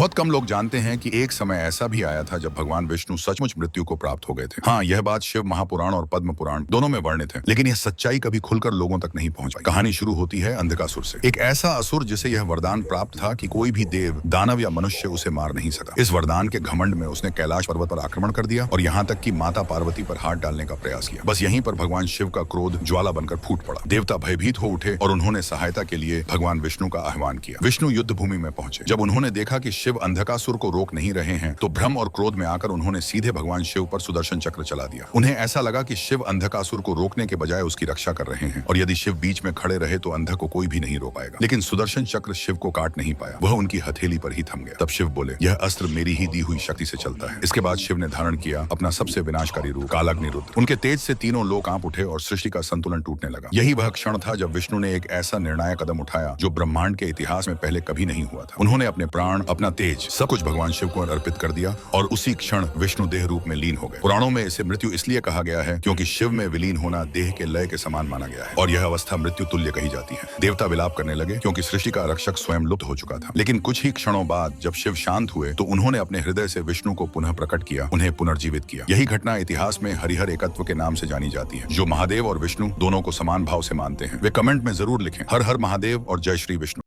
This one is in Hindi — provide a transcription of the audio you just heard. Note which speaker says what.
Speaker 1: बहुत कम लोग जानते हैं कि एक समय ऐसा भी आया था जब भगवान विष्णु सचमुच मृत्यु को प्राप्त हो गए थे। हाँ, यह बात शिव महापुराण और पद्म पुराण दोनों में वर्णित है, लेकिन यह सच्चाई कभी खुलकर लोगों तक नहीं पहुंच पाई। कहानी शुरू होती है अंधकासुर से, एक ऐसा असुर जिसे यह वरदान प्राप्त था कि कोई भी देव, दानव या मनुष्य उसे मार नहीं सका। इस वरदान के घमंड में उसने कैलाश पर्वत पर आक्रमण कर दिया और यहाँ तक कि माता पार्वती पर हाथ डालने का प्रयास किया। बस यहीं पर भगवान शिव का क्रोध ज्वाला बनकर फूट पड़ा। देवता भयभीत हो उठे और उन्होंने सहायता के लिए भगवान विष्णु का आह्वान किया। विष्णु युद्ध भूमि में पहुंचे। जब उन्होंने देखा कि शिव अंधकासुर को रोक नहीं रहे हैं तो भ्रम और क्रोध में आकर उन्होंने सीधे भगवान शिव पर सुदर्शन चक्र चला दिया। उन्हें ऐसा लगा कि शिव अंधकासुर को रोकने के बजाय उसकी रक्षा कर रहे हैं और यदि शिव बीच में खड़े रहे तो अंधा को कोई भी नहीं रोक पाएगा। लेकिन सुदर्शन चक्र शिव को काट नहीं पाया, वह उनकी हथेली पर ही थम गया। तब शिव बोले, यह अस्त्र मेरी ही दी हुई शक्ति से चलता है। इसके बाद शिव ने धारण किया अपना सबसे विनाशकारी रूप कालाग्निरुद्र। उनके तेज से तीनों लोग कांप उठे और सृष्टि का संतुलन टूटने लगा। यही वह क्षण था जब विष्णु ने एक ऐसा निर्णायक कदम उठाया जो ब्रह्मांड के इतिहास में पहले कभी नहीं हुआ था। उन्होंने अपने प्राण, अपना तेज, सब कुछ भगवान शिव को अर्पित कर दिया और उसी क्षण विष्णु देह रूप में लीन हो गए। पुराणों में इसे मृत्यु इसलिए कहा गया है क्योंकि शिव में विलीन होना देह के लय के समान माना गया है और यह अवस्था मृत्यु तुल्य कही जाती है। देवता विलाप करने लगे क्योंकि सृष्टि का रक्षक स्वयं लुप्त हो चुका था। लेकिन कुछ ही क्षणों बाद जब शिव शांत हुए तो उन्होंने अपने हृदय से विष्णु को पुनः प्रकट किया, उन्हें पुनर्जीवित किया। यही घटना इतिहास में हरिहर एकत्व के नाम से जानी जाती है, जो महादेव और विष्णु दोनों को समान भाव से मानते हैं। वे कमेंट में जरूर लिखें, हर हर महादेव और जय श्री विष्णु।